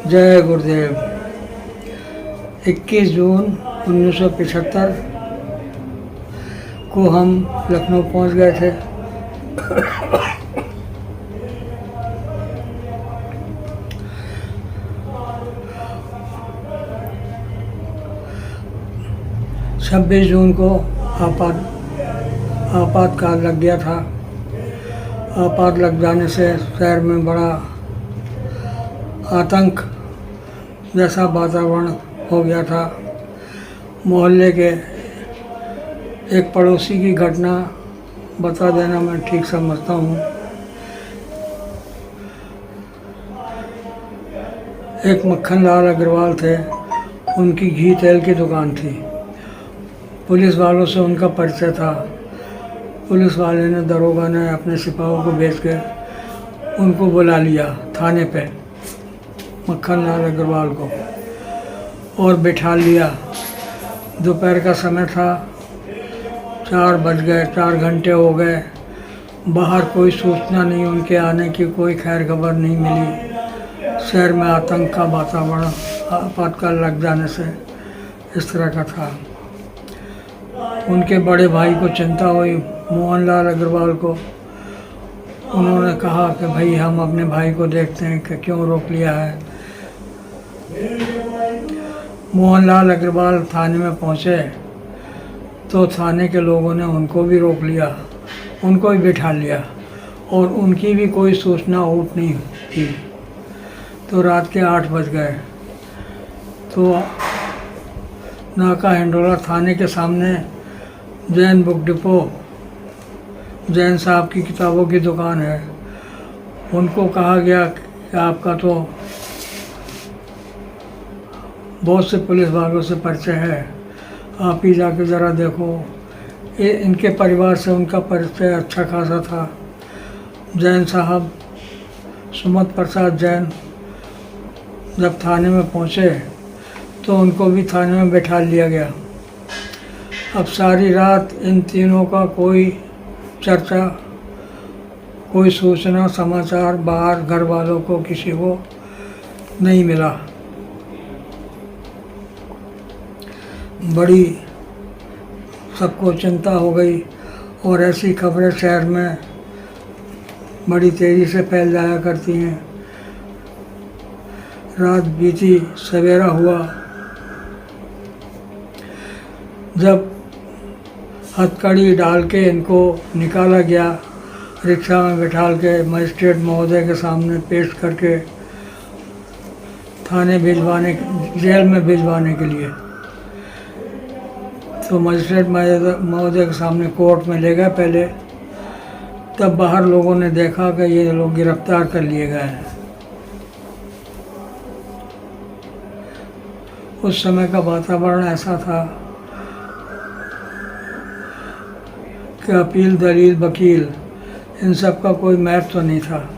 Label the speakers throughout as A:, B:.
A: जय गुरुदेव। 21 जून 1975 को हम लखनऊ पहुंच गए थे। छब्बीस जून को आपातकाल लग गया था। आपात लग जाने से शहर में बड़ा आतंक जैसा वातावरण हो गया था। मोहल्ले के एक पड़ोसी की घटना बता देना मैं ठीक समझता हूँ। एक मक्खन लाल अग्रवाल थे, उनकी घी तेल की दुकान थी। पुलिस वालों से उनका परिचय था। पुलिस वाले ने, दरोगा ने अपने सिपाहियों को भेज के उनको बुला लिया थाने पे, मक्खन लाल अग्रवाल को, और बिठा लिया। दोपहर का समय था, 4 बज गए, 4 घंटे हो गए। बाहर कोई सूचना नहीं, उनके आने की कोई खैर खबर नहीं मिली। शहर में आतंक का वातावरण आपातकाल लग जाने से इस तरह का था। उनके बड़े भाई को चिंता हुई, मोहनलाल अग्रवाल को। उन्होंने कहा कि भाई हम अपने भाई को देखते हैं कि क्यों रोक लिया है। मोहनलाल अग्रवाल थाने में पहुंचे तो थाने के लोगों ने उनको भी रोक लिया, उनको भी बिठा लिया, और उनकी भी कोई सूचना आउट नहीं की। तो रात के 8 बज गए तो नाका हिंडोला थाने के सामने जैन बुक डिपो, जैन साहब की किताबों की दुकान है। उनको कहा गया कि आपका तो बहुत से पुलिस वालों से परिचय है, आप ही जाके ज़रा देखो। ये इनके परिवार से उनका परिचय अच्छा खासा था। जैन साहब, सुमत प्रसाद जैन, जब थाने में पहुँचे तो उनको भी थाने में बैठा लिया गया। अब सारी रात इन तीनों का कोई चर्चा, कोई सूचना, समाचार बाहर घर वालों को किसी को नहीं मिला। बड़ी सबको चिंता हो गई और ऐसी खबरें शहर में बड़ी तेज़ी से फैल जाया करती हैं। रात बीती, सवेरा हुआ। जब हथकड़ी डाल के इनको निकाला गया, रिक्शा में बिठाल के मजिस्ट्रेट महोदय के सामने पेश करके थाने भिजवाने, जेल में भिजवाने के लिए, तो मजिस्ट्रेट महोदय के सामने कोर्ट में ले गए पहले। तब बाहर लोगों ने देखा कि ये लोग गिरफ्तार कर लिए गए हैं। उस समय का वातावरण ऐसा था कि अपील, दलील, वकील, इन सब का कोई महत्व तो नहीं था।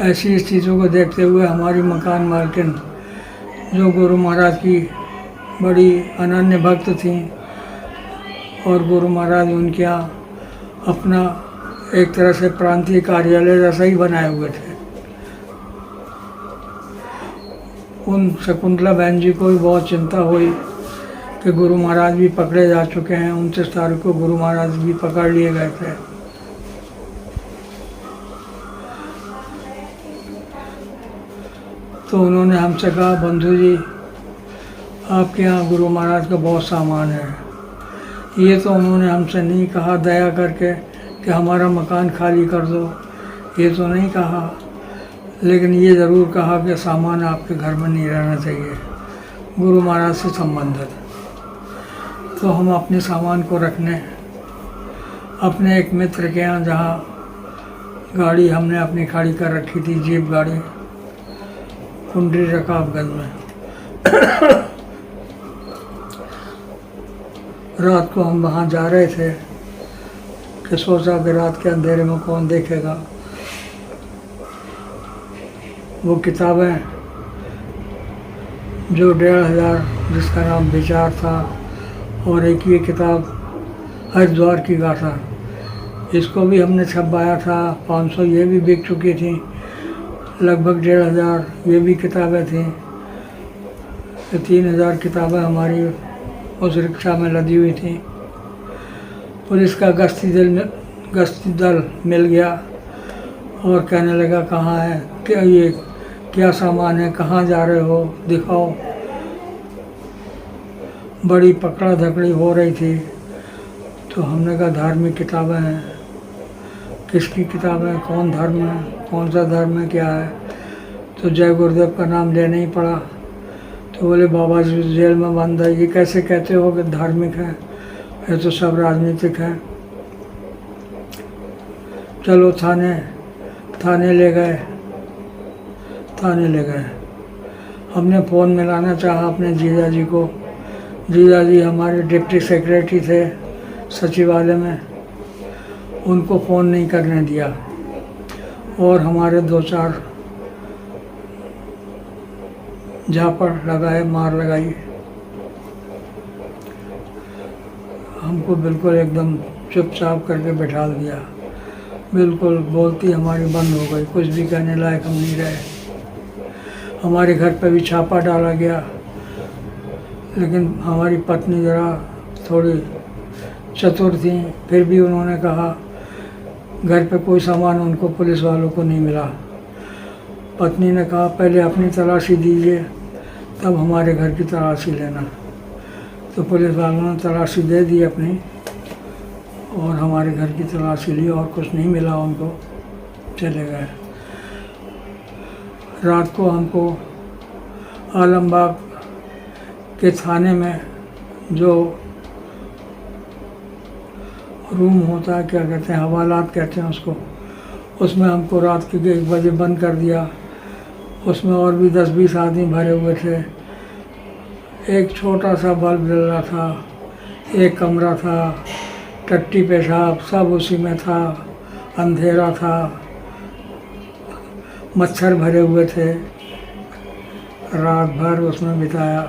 A: ऐसी स्थितियों को देखते हुए हमारी मकान मालकिन, जो गुरु महाराज की बड़ी अनन्य भक्त थीं, और गुरु महाराज उनके यहाँ अपना एक तरह से प्रांतीय कार्यालय जैसा ही बनाए हुए थे, उन शकुंतला बहन जी को भी बहुत चिंता हुई कि गुरु महाराज भी पकड़े जा चुके हैं। 29 तारीख को गुरु महाराज भी पकड़ लिए गए थे। तो उन्होंने हमसे कहा, बंधु जी आपके यहाँ गुरु महाराज का बहुत सामान है। ये तो उन्होंने हमसे नहीं कहा दया करके कि हमारा मकान खाली कर दो, ये तो नहीं कहा, लेकिन ये ज़रूर कहा कि सामान आपके घर में नहीं रहना चाहिए, गुरु महाराज से संबंधित। तो हम अपने सामान को रखने अपने एक मित्र के यहाँ, जहाँ गाड़ी हमने अपनी खड़ी कर रखी थी, जीप गाड़ी, कुंडली रकाबगंज में, रात को हम वहाँ जा रहे थे कि सोचा कि रात के अंधेरे में कौन देखेगा। वो किताबें जो 1500, जिसका नाम विचार था, और एक ये किताब हरिद्वार की गाथा, इसको भी हमने छपवाया था। 500 ये भी बिक चुकी थी, लगभग 1500 ये भी किताबें थीं। 3000 किताबें हमारी उस रिक्शा में लदी हुई थी। पुलिस का गश्ती दल मिल गया और कहने लगा कहाँ है, क्या सामान है, कहाँ जा रहे हो, दिखाओ। बड़ी पकड़ा धकड़ी हो रही थी। तो हमने कहा धार्मिक किताबें हैं। किसकी किताबें, कौन धर्म है, कौन सा धर्म है, क्या है। तो जय गुरुदेव का नाम लेना ही पड़ा। तो बोले बाबा जी जेल में बंद है, ये कैसे कहते हो कि धार्मिक है, ये तो सब राजनीतिक है। चलो थाने ले गए। हमने फ़ोन मिलाना चाहा अपने जीजा जी को। जीजा जी हमारे डिप्टी सेक्रेटरी थे सचिवालय में, उनको फ़ोन नहीं करने दिया और हमारे 2-4 झापड़ लगाए, मार लगाई। हमको बिल्कुल एकदम चुपचाप करके बैठा दिया। बिल्कुल बोलती हमारी बंद हो गई, कुछ भी कहने लायक हम नहीं रहे। हमारे घर पे भी छापा डाला गया, लेकिन हमारी पत्नी ज़रा थोड़ी चतुर थी, फिर भी उन्होंने कहा घर पे कोई सामान उनको पुलिस वालों को नहीं मिला। पत्नी ने कहा पहले अपनी तलाशी दीजिए, तब हमारे घर की तलाशी लेना। तो पुलिस वालों ने तलाशी दे दी अपनी और हमारे घर की तलाशी ली और कुछ नहीं मिला उनको, चले गए। रात को हमको आलमबाग के थाने में जो रूम होता है, क्या कहते हैं, हवालात कहते हैं उसको, उसमें हमको रात के 1 बजे बंद कर दिया। उसमें और भी 10-20 आदमी भरे हुए थे। एक छोटा सा बल्ब जल रहा था, एक कमरा था, टट्टी पेशाब सब उसी में था, अंधेरा था, मच्छर भरे हुए थे। रात भर उसमें बिताया,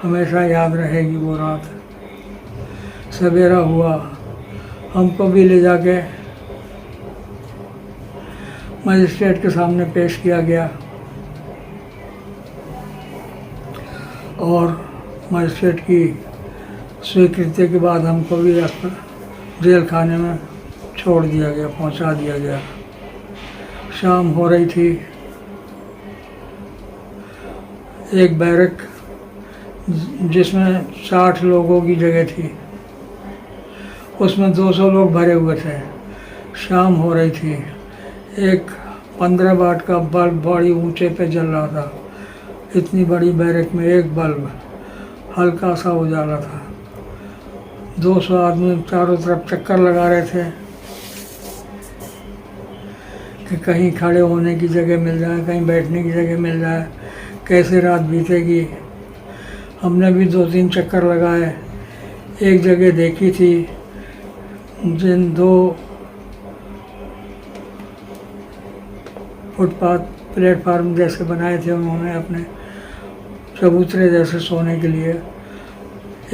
A: हमेशा याद रहेगी वो रात। सवेरा हुआ, हमको भी ले जाके मजिस्ट्रेट के सामने पेश किया गया और मजिस्ट्रेट की स्वीकृति के बाद हमको भी जेल खाने में छोड़ दिया गया, पहुंचा दिया गया। शाम हो रही थी। एक बैरक जिसमें 60 लोगों की जगह थी, उसमें 200 लोग भरे हुए थे। शाम हो रही थी। एक 15 वाट का बल्ब बड़ी ऊंचे पे जल रहा था। इतनी बड़ी बैरक में एक बल्ब, हल्का सा उजाला था। 200 आदमी चारों तरफ चक्कर लगा रहे थे कि कहीं खड़े होने की जगह मिल जाए, कहीं बैठने की जगह मिल जाए, कैसे रात बीतेगी। हमने भी 2-3 चक्कर लगाए। एक जगह देखी थी, जिन 2 फुटपाथ प्लेटफार्म जैसे बनाए थे उन्होंने अपने चबूतरे जैसे सोने के लिए।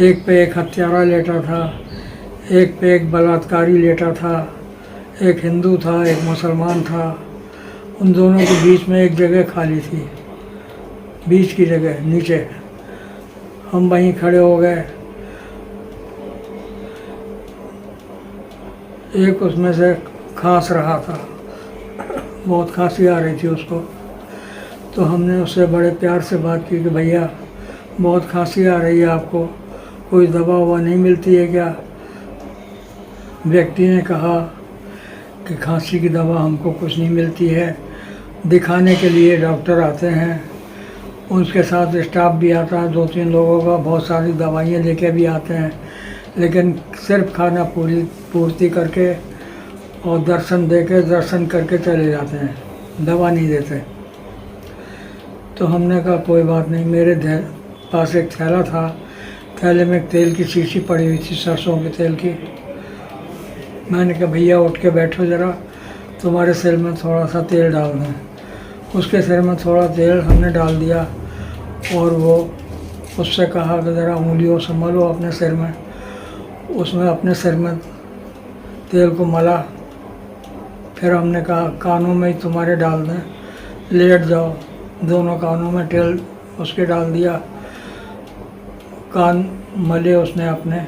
A: एक पे एक हत्यारा लेटा था, एक पे एक बलात्कारी लेटा था, एक हिंदू था, एक मुसलमान था। उन दोनों के बीच में एक जगह खाली थी, बीच की जगह नीचे। हम वहीं खड़े हो गए। एक उसमें से खांस रहा था, बहुत खांसी आ रही थी उसको। तो हमने उससे बड़े प्यार से बात की कि भैया बहुत खांसी आ रही है आपको, कोई दवा ववा नहीं मिलती है क्या। व्यक्ति ने कहा कि खांसी की दवा हमको कुछ नहीं मिलती है, दिखाने के लिए डॉक्टर आते हैं, उनके साथ स्टाफ भी आता है 2-3 लोगों का, बहुत सारी दवाइयाँ लेके भी आते हैं, लेकिन सिर्फ खाना पूर्ति करके और दर्शन करके चले जाते हैं, दवा नहीं देते। तो हमने कहा कोई बात नहीं। मेरे पास एक थैला था, थैले में एक तेल की शीशी पड़ी हुई थी, सरसों के तेल की। मैंने कहा भैया उठ के बैठो ज़रा, तुम्हारे सिर में थोड़ा सा तेल डाल दें। उसके सिर में थोड़ा तेल हमने डाल दिया और वो उससे कहा कि ज़रा उंगलियों से मलो अपने सिर में। उसमें अपने सिर में तेल को मला फिर हमने कहा कानों में ही तुम्हारे डाल दें, लेट जाओ। दोनों कानों में तेल उसके डाल दिया, कान मले उसने अपने,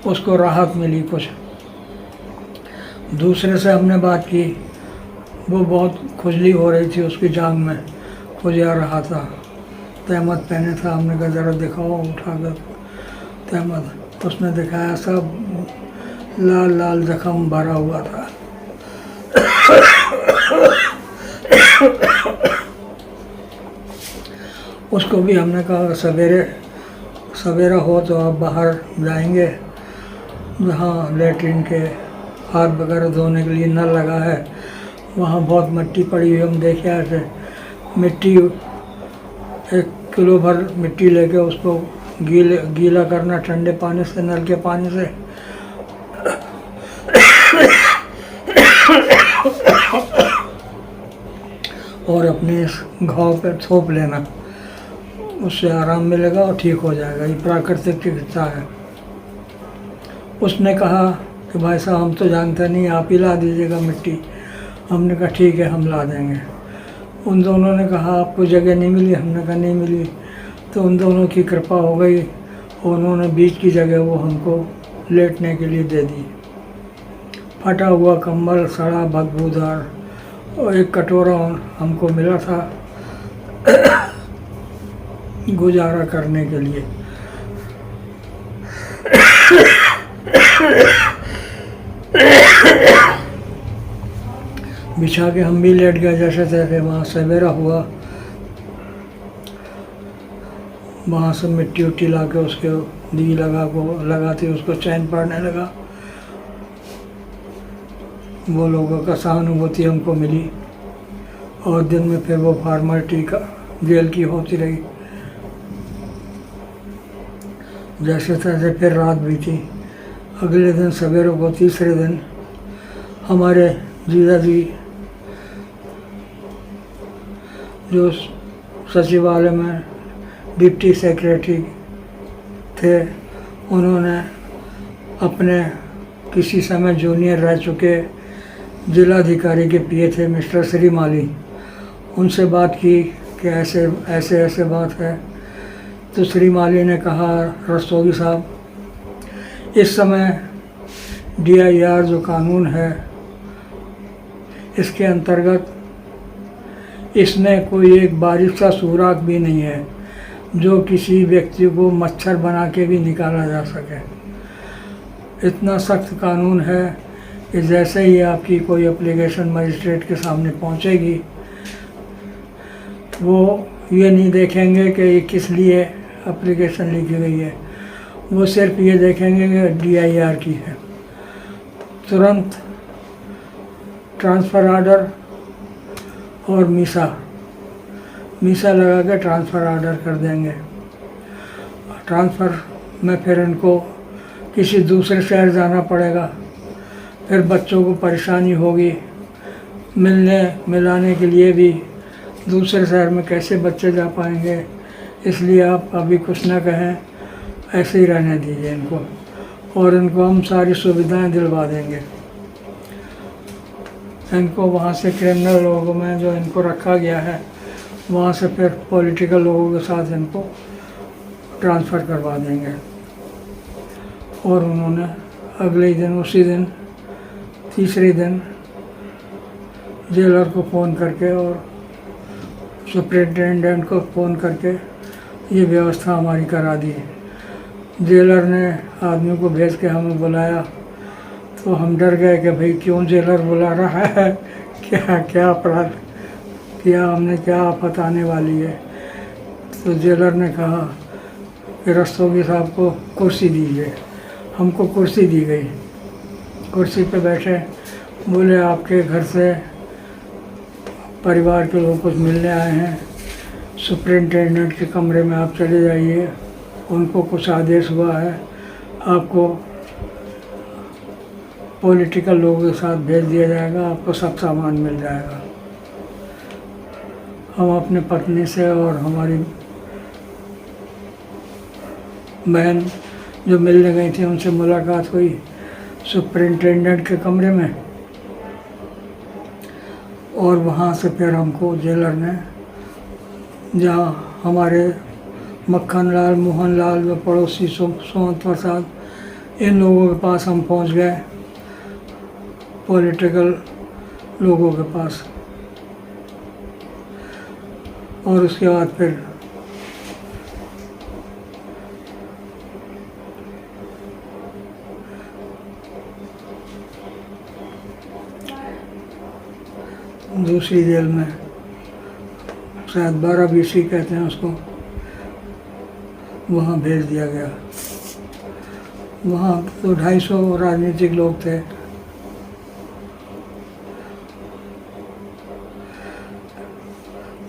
A: उसको राहत मिली कुछ। दूसरे से हमने बात की, वो बहुत खुजली हो रही थी, उसकी जांघ में खुजा रहा था। तहमत पहने था, हमने कहा ज़रा दिखाओ उठाकर तहमत। उसने दिखाया, सब लाल लाल जख्म भरा हुआ था। उसको भी हमने कहा सवेरा हो तो आप बाहर जाएंगे, जहाँ लेटरिन के हाथ वगैरह धोने के लिए नल लगा है, वहाँ बहुत मिट्टी पड़ी हुई हम देखे आए थे। मिट्टी 1 किलो भर मिट्टी लेके उसको गीला करना ठंडे पानी से, नल के पानी से। और अपने इस घाव पे थोप लेना, उससे आराम मिलेगा और ठीक हो जाएगा। ये प्राकृतिक चिकित्सा है। उसने कहा कि भाई साहब हम तो जानते नहीं, आप ही ला दीजिएगा मिट्टी। हमने कहा ठीक है, हम ला देंगे। उन दोनों ने कहा आपको जगह नहीं मिली, हमने कहा नहीं मिली। तो उन दोनों की कृपा हो गई, उन्होंने बीच की जगह वो हमको लेटने के लिए दे दी। फटा हुआ कंबल, सड़ा बदबूदार, और एक कटोरा हमको मिला था गुजारा करने के लिए। बिछा के हम भी लेट गए जैसे तैसे। वहाँ सवेरा हुआ, वहाँ से मिट्टी उट्टी ला के उसके दी लगाती उसको चैन पड़ने लगा। वो लोगों का सहानुभूति हमको मिली और दिन में फिर वो फॉर्मेलिटी का जेल की होती रही। जैसे तैसे फिर रात बीती। अगले दिन सवेरे को, तीसरे दिन, हमारे जीजा जी जो सचिवालय में डिप्टी सेक्रेटरी थे, उन्होंने अपने किसी समय जूनियर रह चुके जिलाधिकारी के पीए थे मिस्टर श्रीमाली, उनसे बात की कि ऐसे बात है। तो श्रीमाली ने कहा, रस्तोगी साहब, इस समय DIR जो कानून है, इसके अंतर्गत इसमें कोई एक बारीक सा सुराख भी नहीं है जो किसी व्यक्ति को मच्छर बना के भी निकाला जा सके। इतना सख्त कानून है कि जैसे ही आपकी कोई एप्लीकेशन मजिस्ट्रेट के सामने पहुंचेगी, वो ये नहीं देखेंगे कि ये किस लिए एप्लीकेशन लिखी गई है, वो सिर्फ ये देखेंगे कि DIR की है। तुरंत ट्रांसफ़र ऑर्डर और मीसा लगा के ट्रांसफ़र ऑर्डर कर देंगे। ट्रांसफ़र में फिर इनको किसी दूसरे शहर जाना पड़ेगा, फिर बच्चों को परेशानी होगी, मिलाने के लिए भी दूसरे शहर में कैसे बच्चे जा पाएंगे। इसलिए आप अभी कुछ ना कहें, ऐसे ही रहने दीजिए इनको, और इनको हम सारी सुविधाएं दिलवा देंगे। इनको वहाँ से क्रिमिनल लोगों में जो इनको रखा गया है, वहाँ से फिर पॉलिटिकल लोगों के साथ इनको ट्रांसफ़र करवा देंगे। और उन्होंने अगले दिन, उसी दिन, तीसरे दिन जेलर को फ़ोन करके और सुपरिटेंडेंट को फ़ोन करके ये व्यवस्था हमारी करा दी। जेलर ने आदमी को भेज के हमें बुलाया, तो हम डर गए कि भाई क्यों जेलर बुला रहा है, क्या अपराध किया हमने, क्या आफत आने वाली है। तो जेलर ने कहा कि रस्तोगी साहब को कुर्सी दीजिए। हमको कुर्सी दी गई, कुर्सी पे बैठे, बोले आपके घर से परिवार के लोग कुछ मिलने आए हैं, सुपरिटेंडेंट के कमरे में आप चले जाइए, उनको कुछ आदेश हुआ है, आपको पॉलिटिकल लोगों के साथ भेज दिया जाएगा, आपको सब सामान मिल जाएगा। हम अपने पत्नी से और हमारी बहन जो मिलने गई थी उनसे मुलाकात हुई सुपरिटेंडेंट के कमरे में। और वहाँ से फिर हमको जेलर ने, जहाँ हमारे मक्खन लाल, मोहन लाल, व पड़ोसी सोमत प्रसाद, इन लोगों के पास हम पहुँच गए, पॉलिटिकल लोगों के पास। और उसके बाद फिर दूसरी जेल में, शायद 12 BC कहते हैं उसको, वहाँ भेज दिया गया। वहाँ तो 250 राजनीतिक लोग थे।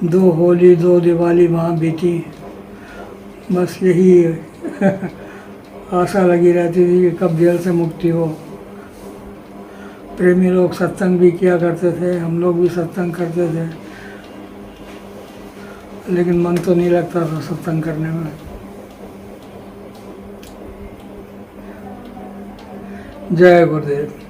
A: दो होली, 2 दिवाली वहाँ बीती। बस यही आशा लगी रहती थी कि कब जेल से मुक्ति हो। प्रेमी लोग सत्संग भी किया करते थे, हम लोग भी सत्संग करते थे, लेकिन मन तो नहीं लगता था सत्संग करने में। जय गुरुदेव।